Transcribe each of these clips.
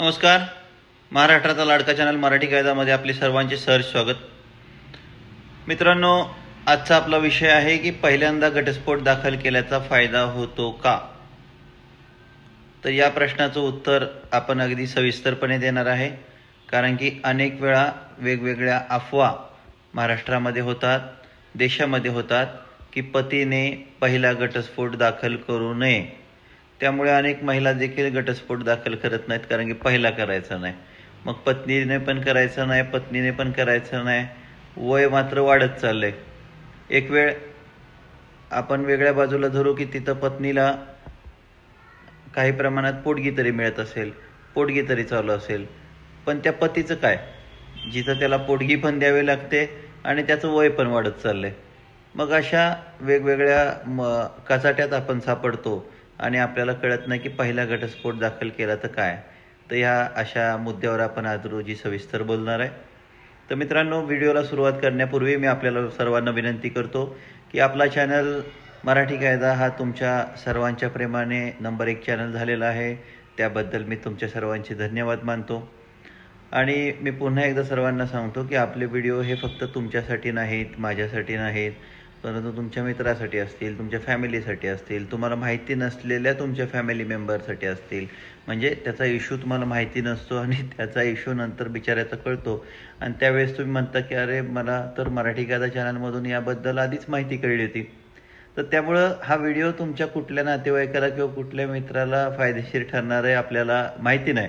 नमस्कार. महाराष्ट्राचा लाडका चॅनल मराठी कायदामध्ये आपले सर्वांचे सहर्ष स्वागत. मित्रांनो, आजचा आपला विषय आहे की पहिल्यांदा घटस्फोट दाखल केल्याचा फायदा होतो का. तर या प्रश्नाचं उत्तर आपण अगदी सविस्तरपणे देणार आहे, कारण की अनेक वेळा वेगवेगळ्या अफवा महाराष्ट्रामध्ये होतात, देशामध्ये होतात की पतीने पहिला घटस्फोट दाखल करू नये. त्यामुळे अनेक महिला देखील घटस्फोट दाखल करत नाहीत, कारण की पहिला करायचा नाही. मग पत्नीने पण करायचं नाही, पत्नीने पण करायचं नाही, वय मात्र वाढत चाललंय. एक वेळ आपण वेगळ्या बाजूला धरू की तिथं पत्नीला काही प्रमाणात पोटगी तरी मिळत असेल, पोटगी तरी चालू असेल, पण त्या पतीचं काय, जिथं त्याला पोटगी पण द्यावी लागते आणि त्याचं वय पण वाढत चाललंय. मग अशा वेगवेगळ्या कचाट्यात आपण सापडतो आणि आपल्याला कळत नाही की पहिला घटस्फोट दाखल केला तर काय. तर ह्या अशा मुद्द्यावर आपण आज रोजी सविस्तर बोलणार आहे. तर मित्रांनो, व्हिडिओला सुरुवात करण्यापूर्वी मी आपल्याला सर्वांना विनंती करतो की आपला चॅनल मराठी कायदा हा तुमच्या सर्वांच्या प्रेमाने नंबर 1 चॅनल झालेला आहे. त्याबद्दल मी तुमच्या सर्वांचे धन्यवाद मानतो. आणि मी पुन्हा एकदा सर्वांना सांगतो की आपले व्हिडिओ हे फक्त तुमच्यासाठी नाहीत, माझ्यासाठी नाहीत, परंतु तुमच्या मित्रासाठी असतील, तुमच्या फॅमिलीसाठी असतील, तुम्हाला माहिती नसलेल्या तुमच्या फॅमिली मेंबरसाठी असतील. म्हणजे त्याचा इश्यू तुम्हाला माहिती नसतो आणि त्याचा इश्यू नंतर बिचाऱ्याचा कळतो आणि त्यावेळेस तुम्ही म्हणता की अरे, मला तर मराठी कायदा चॅनलमधून याबद्दल आधीच माहिती कळली होती. तर त्यामुळं हा व्हिडिओ तुमच्या कुठल्या नातेवाईकाला किंवा कुठल्या मित्राला फायदेशीर ठरणार आहे आपल्याला माहिती नाही.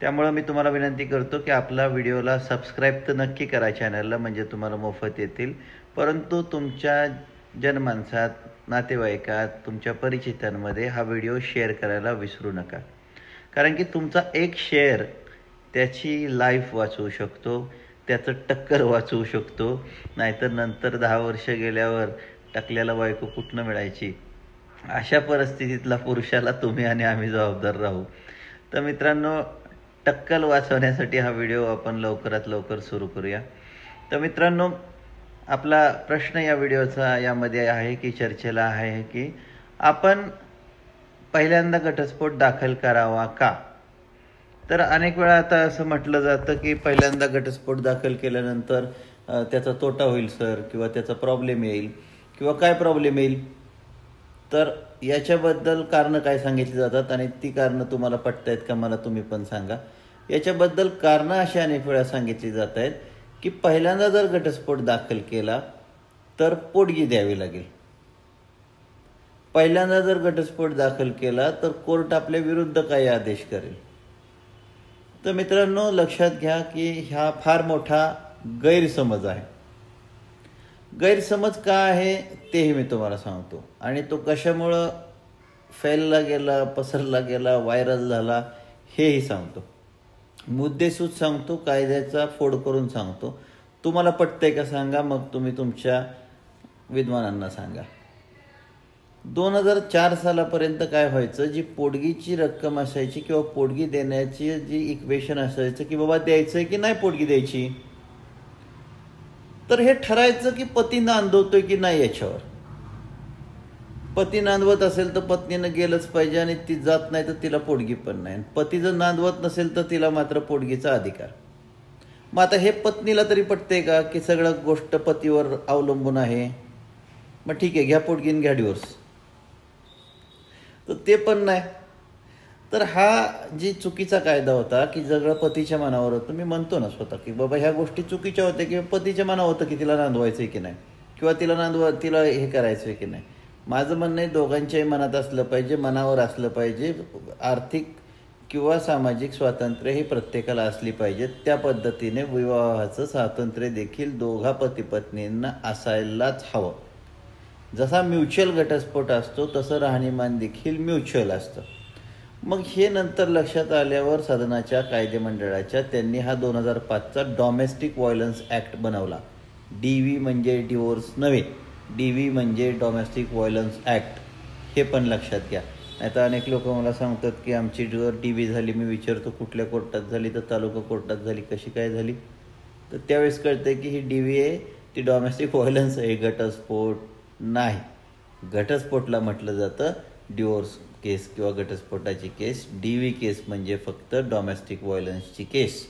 त्यामुळं मी तुम्हाला विनंती करतो की आपला व्हिडिओला सबस्क्राईब तर नक्की करा चॅनलला, म्हणजे तुम्हाला मोफत येतील. परंतु तुमच्या जनमानसात, नातेवाईकात, तुमच्या परिचितांमध्ये हा व्हिडिओ शेअर करायला विसरू नका, कारण की तुमचा एक शेअर त्याची लाईफ वाचवू शकतो, त्याचं टक्कर वाचवू शकतो. नाहीतर नंतर 10 वर्ष गेल्यावर टकल्याला बायको कुठनं मिळायची, अशा परिस्थितीतला पुरुषाला तुम्ही आणि आम्ही जबाबदार राहू. तर मित्रांनो, टक्कल वाचवण्यासाठी हा व्हिडिओ आपण लवकरात लवकर सुरू करूया. तर मित्रांनो, आपला प्रश्न या व्हिडिओचा यामध्ये आहे की चर्चेला आहे की आपण पहिल्यांदा घटस्फोट दाखल करावा का. तर अनेक वेळा आता असं म्हटलं जातं की पहिल्यांदा घटस्फोट दाखल केल्यानंतर त्याचा तोटा होईल सर, किंवा त्याचा प्रॉब्लेम येईल, किंवा काय प्रॉब्लेम येईल. तर याच्याबद्दल कारणं काय सांगितली जातात आणि ती कारणं तुम्हाला पटतायत का, मला तुम्ही पण सांगा. याच्याबद्दल कारणं अशी अनेक वेळा सांगितली जात आहेत की पहिल्यांदा जर घटस्फोट दाखल केला तर पोटगी द्यावी लागेल. पहिल्यांदा जर घटस्फोट दाखल केला तर कोर्ट आपल्या विरुद्ध काही आदेश करेल. तर मित्रांनो, लक्षात घ्या की हा फार मोठा गैरसमज आहे. गैरसमज का आहे तेही मी तुम्हाला सांगतो, आणि तो कशामुळं फैलला गेला, पसरला गेला, व्हायरल झाला हेही सांगतो. मुद्देसूद सांगतो, कायद्याचा फोड करून सांगतो. तुम्हाला पटतंय का सांगा, मग तुम्ही तुमच्या विद्वानांना सांगा. 2004 सालापर्यंत काय व्हायचं, जी पोटगीची रक्कम असायची किंवा पोटगी देण्याची जी इक्वेशन असायचं की बाबा द्यायचंय की नाही पोटगी द्यायची, तर हे ठरायचं की पती नांदवतोय की नाही याच्यावर. पती नांदवत असेल तर पत्नीनं गेलंच पाहिजे आणि ती जात नाही तर तिला पोटगी पण नाही. पती जर नांदवत नसेल तर तिला मात्र पोटगीचा अधिकार. मग आता हे पत्नीला तरी पटते का की सगळं गोष्ट पतीवर अवलंबून आहे, मग ठीक आहे घ्या पोटगीन घ्या डिवोर्स. तर ते पण नाही. तर हा जी चुकीचा कायदा होता की सगळं पतीच्या मनावर होतं. मी म्हणतो ना स्वतः की बाबा ह्या गोष्टी चुकीच्या होत्या की पतीच्या मनावर होतं की तिला नांदवायचं की नाही, किंवा तिला हे करायचं की नाही. माझं म्हणणं आहे दोघांच्याही मनात असलं पाहिजे, मनावर असलं पाहिजे. आर्थिक किंवा सामाजिक स्वातंत्र्य ही प्रत्येकाला असली पाहिजे. त्या पद्धतीने विवाहाचं स्वातंत्र्य देखील दोघा पती पत्नींना असायलाच हवं. जसा म्युच्युअल घटस्फोट असतो तसं राहणीमान देखील म्युच्युअल असतं. मग हे नंतर लक्षात आल्यावर सदनाच्या कायदेमंडळाच्या त्यांनी हा 2005चा डॉमेस्टिक व्हायलन्स ॲक्ट बनवला. DV म्हणजे डिवोर्स नव्हे, DV म्हणजे डॉमेस्टिक व्हायलन्स ॲक्ट. हे पण लक्षात घ्या. नाही तर अनेक लोक मला सांगतात की आमची जर DV झाली, मी विचारतो कुठल्या कोर्टात झाली, तर तालुका कोर्टात झाली. कशी काय झाली, तर त्यावेळेस कळते की ही DV आहे, ती डॉमेस्टिक व्हायलन्स आहे, घटस्फोट नाही. घटस्फोटला म्हटलं जातं डिवोर्स. केस किंवा घटस्फोटाची केस. DV केस म्हणजे फक्त डोमेस्टिक व्हायलन्सची केस.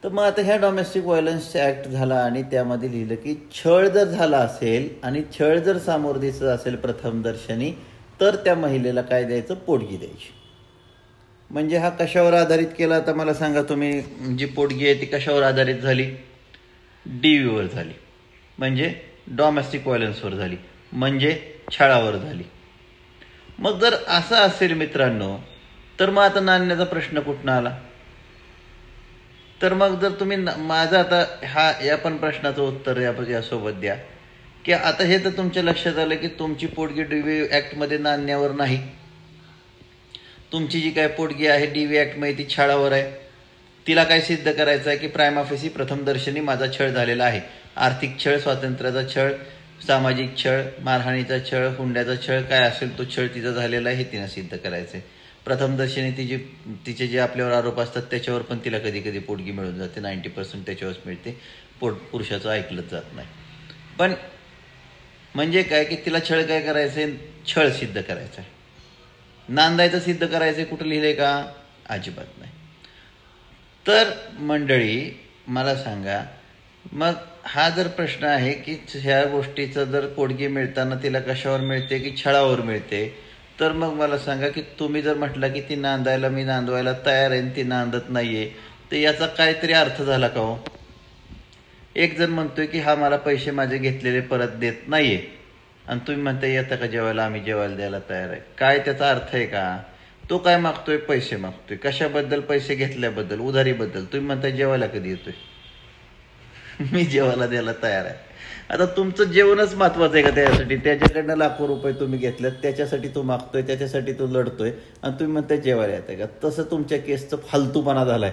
तर मग आता ह्या डोमेस्टिक व्हायलन्स ॲक्ट झाला आणि त्यामध्ये लिहिलं की छळ जर झाला असेल आणि छळ जर सामोरं दिसत असेल प्रथमदर्शनी तर त्या महिलेला काय द्यायचं, पोटगी द्यायची. म्हणजे हा कशावर आधारित केला आता मला सांगा तुम्ही. जी पोटगी आहे ती कशावर आधारित झाली, DVवर झाली, म्हणजे डोमेस्टिक व्हायलन्सवर झाली, म्हणजे छळावर झाली. मग जर असं असेल मित्रांनो तर मग आता नांदण्याचा प्रश्न कुठनं आला. तर मग जर तुम्ही माझं आता या पण प्रश्नाचं उत्तर यासोबत द्या की आता हे तर तुमच्या लक्षात आलं की तुमची पोटगी DV ॲक्टमध्ये नांदण्यावर नाही. तुमची जी काय पोटगी आहे DV ॲक्टमध्ये ती छळावर आहे. तिला काय सिद्ध करायचं आहे की प्रायमा फेसी प्रथमदर्शनी माझा छळ झालेला आहे. आर्थिक छळ, स्वातंत्र्याचा छळ, सामाजिक छळ, मारहाणीचा छळ, हुंड्याचा छळ, काय असेल तो छळ तिचा झालेला आहे हे तिनं सिद्ध करायचं आहे. प्रथमदर्शनी तिचे जे आपल्यावर आरोप असतात त्याच्यावर पण तिला कधी कधी पोटगी मिळून जाते. 90% त्याच्यावरच मिळते. पुरुषाचं ऐकलंच जात नाही. पण म्हणजे काय की तिला छळ काय करायचंय, छळ सिद्ध करायचा आहे. नांदायचं सिद्ध करायचंय. कुठं लिहिलंय का, अजिबात नाही. तर मंडळी मला सांगा, मग हा जर प्रश्न आहे की ह्या गोष्टीचं जर पोटगी मिळताना तिला कशावर मिळते की छळावर मिळते, तर मग मला सांगा की तुम्ही जर म्हटलं की ती नांदायला मी नांदवायला तयार आहे ती नांदत नाहीये तर याचा काहीतरी अर्थ झाला का हो. एक जण म्हणतोय की हा मला पैसे माझे घेतलेले परत देत नाहीये आणि तुम्ही म्हणताय येता का जेवायला, आम्ही जेवायला द्यायला तयार आहे. काय त्याचा अर्थ आहे का. तो काय मागतोय, पैसे मागतोय. कशाबद्दल, पैसे घेतल्याबद्दल, उधारीबद्दल. तुम्ही म्हणताय जेवायला कधी येतोय, मी जेवायला द्यायला तयार आहे. आता तुमचं जेवणच महत्वाचं आहे का त्याच्यासाठी. त्याच्याकडनं लाखो रुपये तुम्ही घेतलेत, त्याच्यासाठी तो मागतोय, त्याच्यासाठी तो लढतोय आणि तुम्ही म्हणताय जेवायला येताय का. तसं तुमच्या केसचं फालतूपणा झालाय.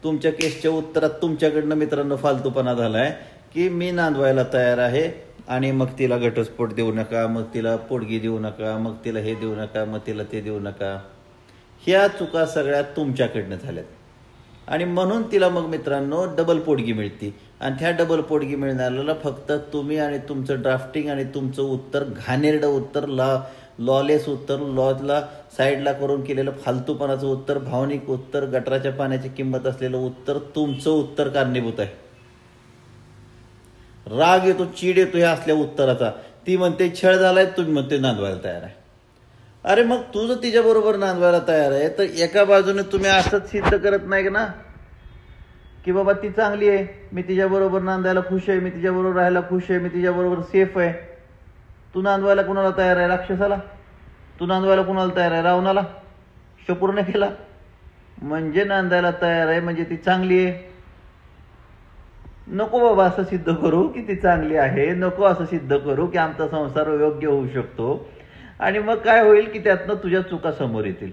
तुमच्या केसच्या उत्तरात तुमच्याकडनं मित्रांनो फालतूपणा झालाय की मी नांदवायला तयार आहे आणि मग तिला घटस्फोट देऊ नका, मग तिला पोटगी देऊ नका, मग तिला हे देऊ नका, मग तिला ते देऊ नका. ह्या चुका सगळ्या तुमच्याकडनं झाल्यात आणि म्हणून तिला मग मित्रांनो डबल पोटगी मिळते. आणि त्या डबल पोटगी मिळणाऱ्याला फक्त तुम्ही आणि तुमचं ड्राफ्टिंग आणि तुमचं उत्तर, घाणेरडं उत्तर, लॉलेस उत्तर, लॉला साईडला करून केलेलं फालतूपणाचं उत्तर, भावनिक उत्तर, गटराच्या पाण्याची किंमत असलेलं उत्तर, तुमचं उत्तर कारणीभूत आहे. राग येतो, चीड येतो ह्या असल्या उत्तराचा. ती म्हणते छळ झालाय, तुम्ही म्हणते नांदवायला तयार आहे. अरे मग तू जर तिच्याबरोबर नांदवायला तयार आहे तर एका बाजूने तुम्ही असंच सिद्ध करत नाही ना की बाबा ती चांगली आहे, मी तिच्याबरोबर नांदायला खुश आहे, मी तिच्याबरोबर राहायला खुश आहे, मी तिच्याबरोबर सेफ आहे. तू नांदवायला कुणाला तयार आहे, राक्षसाला. तू नांदवायला कुणाला तयार आहे, रावणाला. पूर्ण केला म्हणजे नांदायला तयार आहे म्हणजे ती चांगली आहे. नको बाबा असं सिद्ध करू की ती चांगली आहे, नको असं सिद्ध करू की आमचा संसार योग्य होऊ शकतो. आणि मग काय होईल की त्यातनं तुझ्या चुका समोर येतील.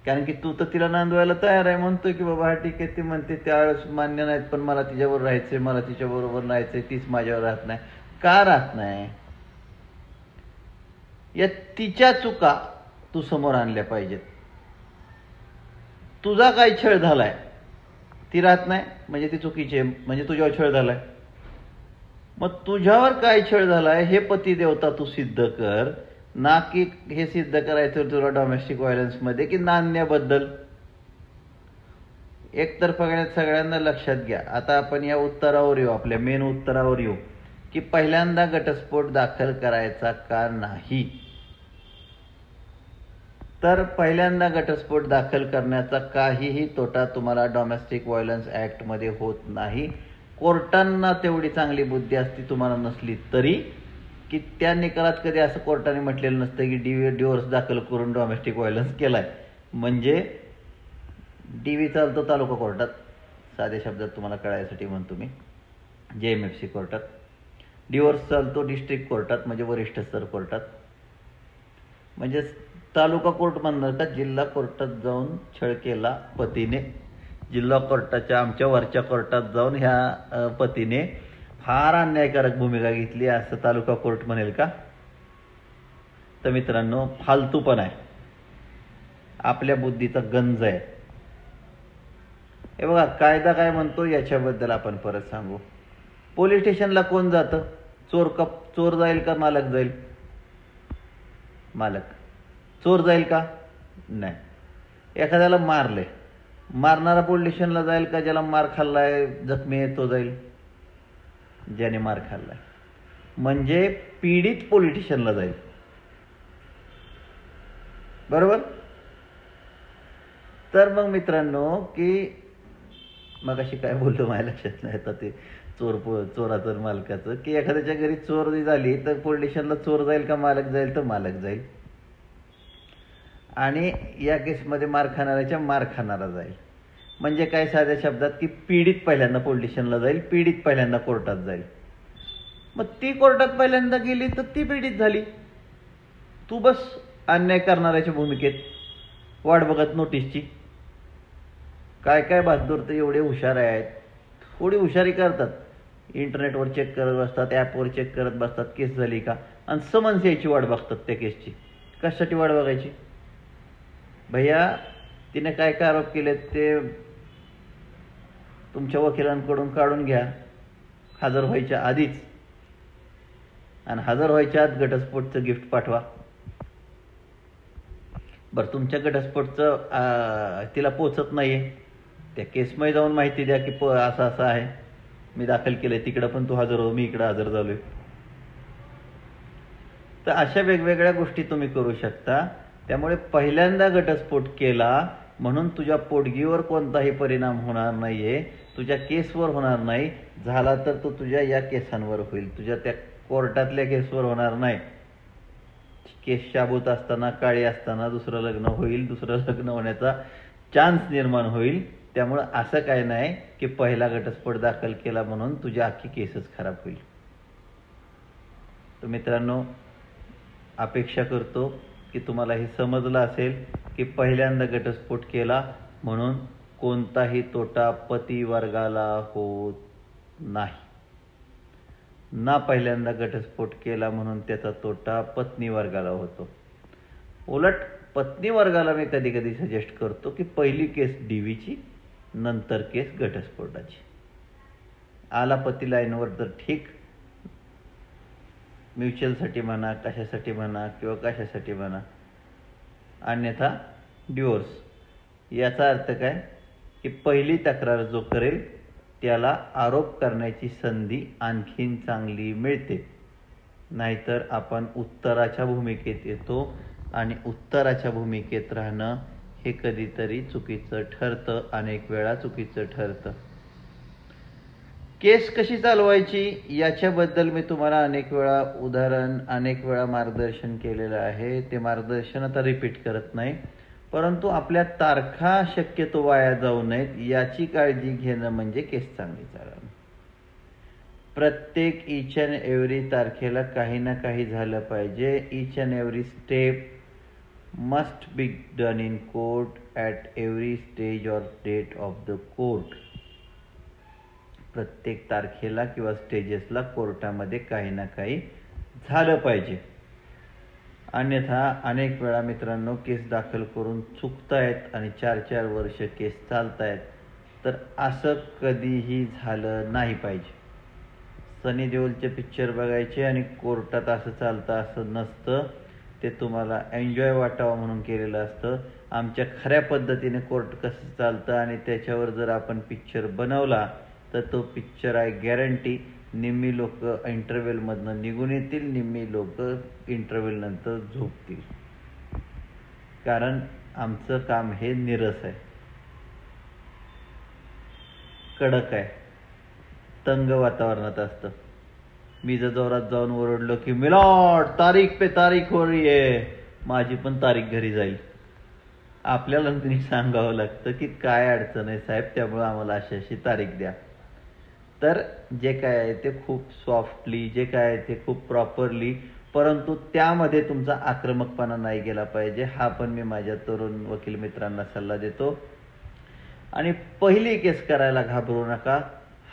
कारण की तू तर तिला नांदवायला तयार आहे, म्हणतोय की बाबा हा ठीक आहे. ती म्हणते त्यावेळेस मान्य नाहीत पण मला तिच्याबरोबर राहायचंय, मला तिच्याबरोबर राहायचंय, तीच माझ्यावर राहत नाही. का राहत नाही, या तिच्या चुका तू समोर आणल्या पाहिजेत. तुझा काय छळ झालाय, ती राहत नाही म्हणजे ती चुकीची आहे, म्हणजे तुझ्यावर छळ झालाय. मग तुझ्यावर काय छळ झालाय हे पती देवता तू सिद्ध कर, ना की हे सिद्ध करायचं तुला डोमेस्टिक व्हायलन्समध्ये की नांदण्याबद्दल. एकतर्फा सगळ्यांना लक्षात घ्या. आता आपण या उत्तरावर येऊ, आपल्या मेन उत्तरावर येऊ की पहिल्यांदा घटस्फोट दाखल करायचा का नाही. तर पहिल्यांदा घटस्फोट दाखल करण्याचा काहीही तोटा तुम्हाला डोमेस्टिक व्हायलन्स ॲक्टमध्ये होत नाही. कोर्टांना तेवढी चांगली बुद्धी असती, तुम्हाला नसली तरी, की त्या निकालात कधी असं कोर्टाने म्हटलेलं नसतं की डिव्होर्स दाखल करून डोमेस्टिक व्हायलन्स केलाय. म्हणजे DV चालतो तालुका कोर्टात, साध्या शब्दात तुम्हाला कळायसाठी म्हणतो मी, JMFC कोर्टात. डिव्होर्स चालतो डिस्ट्रिक्ट कोर्टात म्हणजे वरिष्ठ स्तर कोर्टात. म्हणजे तालुका कोर्ट म्हणणार का, जिल्हा कोर्टात जाऊन छळ केला पतीने, जिल्हा कोर्टाच्या आमच्या वरच्या कोर्टात जाऊन ह्या पतीने फार अन्यायकारक भूमिका घेतली असं तालुका कोर्ट म्हणेल का. तर मित्रांनो फालतूपणा आहे, आपल्या बुद्धीचा गंज आहे. हे बघा कायदा काय म्हणतो याच्याबद्दल आपण परत सांगू. पोलीस स्टेशनला कोण जातं, चोर जाईल का मालक जाईल. मालक. चोर जाईल का? नाही. एखाद्याला मारले, मारणारा पोलीस स्टेशनला जाईल का? ज्याला मार खाल्लाय, जखमी आहे तो जाईल. ज्याने मार खाल्लाय म्हणजे पीडित पोलीस स्टेशनला जाईल. बरोबर. तर मग मित्रांनो, की मग अशी काय बोललो माझ्या लक्षात नाही आता ते चोराचं मालकाचं, की एखाद्याच्या घरी चोरी झाली तर पोलीस स्टेशनला चोर जाईल का मालक जाईल? तर मालक जाईल. आणि या केसमध्ये मार खाणारा जाईल. म्हणजे काय साध्या शब्दात, की पीडित पहिल्यांदा पोलीस स्टेशनला जाईल, पीडित पहिल्यांदा कोर्टात जाईल. मग ती कोर्टात पहिल्यांदा गेली तर ती पीडित झाली. तू बस अन्याय करणाऱ्याच्या भूमिकेत, वाट बघत नोटीसची. काय काय बहादूर तर एवढे हुशार आहेत, थोडी हुशारी करतात, इंटरनेटवर चेक करत बसतात, ॲपवर चेक करत बसतात केस झाली का, आणि समन्स यायची वाट बघतात त्या केसची. कशासाठी वाट बघायची? भैया तिने काय काय आरोप केले ते तुमच्या वकिलांकडून काढून घ्या हजर व्हायच्या आधीच, आणि हजर व्हायच्या आत घटस्फोटचं गिफ्ट पाठवा. बरं, तुमच्या घटस्फोटचं तिला पोचत नाहीये, त्या केसमध्ये जाऊन माहिती द्या की असं असं आहे, मी दाखल केलंय, तिकडं पण तू हजर हो, मी इकडं हजर झालोय. तर अशा वेगवेगळ्या गोष्टी तुम्ही करू शकता. त्यामुळे पहिल्यांदा घटस्फोट केला म्हणून तुझ्या पोटगीवर कोणताही परिणाम होणार नाहीये, तुझ्या केसवर होणार नाही. झाला तर तो तुझ्या या केसांवर होईल, तुझ्या त्या कोर्टातल्या केसवर होणार नाही. केस शाबूत असताना, काळी असताना दुसरं लग्न होईल, दुसरं लग्न होण्याचा चान्स निर्माण होईल. त्यामुळं असं काय नाही की पहिला घटस्फोट दाखल केला म्हणून तुझी अख्खी केसच खराब होईल. तर मित्रांनो, अपेक्षा करतो की तुम्हाला हे समजलं असेल की पहिल्यांदा घटस्फोट केला म्हणून कोणताही तोटा पती वर्गाला होत नाही, ना पहिल्यांदा घटस्फोट केला म्हणून त्याचा तोटा पत्नी वर्गाला होतो. उलट पत्नी वर्गाला मी कधी कधी सजेस्ट करतो की पहिली केस डीवीची, नंतर केस घटस्फोटाची. आला पती लाईनवर तर ठीक, म्युच्युअलसाठी म्हणा, कशासाठी म्हणा किंवा कशासाठी म्हणा, अन्यथा डिवोर्स. याचा अर्थ काय की पहिली तक्रार जो करेल त्याला आरोप करण्याची संधी आणखीन चांगली मिळते. नाहीतर आपण उत्तराच्या भूमिकेत येतो, आणि उत्तराच्या भूमिकेत राहणं हे कधीतरी चुकीचं ठरतं, अनेक वेळा चुकीचं ठरतं. केस कशी चालवायची याच्याबद्दल मी तुम्हाला अनेक वेळा उदाहरण, अनेक वेळा मार्गदर्शन केलेलं आहे. ते मार्गदर्शन आता रिपीट करत नाही, परंतु आपल्या तारखा शक्यतो वाया जाऊ नयेत याची काळजी घेणं म्हणजे केस चांगली चालवणं. प्रत्येक ईच अँड एव्हरी तारखेला काही ना काही झालं पाहिजे. Each and every step must be done in court at every stage or date of the court. प्रत्येक तारखेला किंवा स्टेजेसला कोर्टामध्ये काही ना काही झालं पाहिजे. अन्यथा अनेक वेळा मित्रांनो केस दाखल करून चुकतायत आणि 4-4 वर्ष केस चालतायत. तर असं कधीही झालं नाही पाहिजे. सनी देओलचे पिक्चर बघायचे आणि कोर्टात असं चालतं असं नसतं. ते तुम्हाला एन्जॉय वाटावं म्हणून केलेलं असतं. आमच्या खऱ्या पद्धतीने कोर्ट कसं चालतं आणि त्याच्यावर जर आपण पिक्चर बनवला तर तो पिक्चर आहे गॅरंटी निम्मी लोक इंटरव्हेलमधनं निघून येतील, निम्मी लोक इंटरव्हेलनंतर झोपतील. कारण आमचं काम हे निरस आहे, कडक आहे, तंग वातावरणात असतं. मी जर जोरात जाऊन ओरडलो की मिलॉर्ड तारीख पे तारीख हो रही है, माझी पण तारीख घरी जाईल. आपल्याला तुम्ही सांगावं लागतं की काय अडचण आहे साहेब, त्यामुळे आम्हाला अशी तारीख द्या. तर जे काय आहे ते खूप सॉफ्टली, जे काय आहे ते खूप प्रॉपरली, परंतु त्यामध्ये तुमचा आक्रमकपणा नाही गेला पाहिजे. हा पण मी माझ्या तरुण वकील मित्रांना सल्ला देतो. आणि पहिली केस करायला घाबरू नका,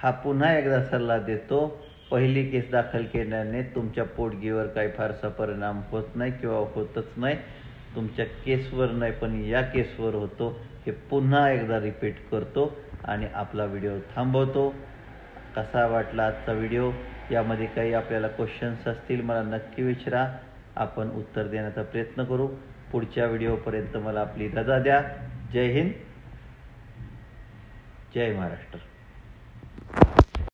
हा पुन्हा एकदा सल्ला देतो. पहिली केस दाखल केल्याने तुमच्या पोटगीवर काही फारसा परिणाम होत नाही किंवा होतच नाही. तुमच्या केसवर नाही पण या केसवर होतो. हे पुन्हा एकदा रिपीट करतो आणि आपला व्हिडिओ थांबवतो. कसा वाटला आजचा व्हिडिओ? यामध्ये काही आपल्याला क्वेश्चन्स असतील मला नक्की विचारा. आपण उत्तर देण्याचा प्रयत्न करू. पुढच्या व्हिडिओपर्यंत मला आपली रजा द्या. जय हिंद, जय महाराष्ट्र.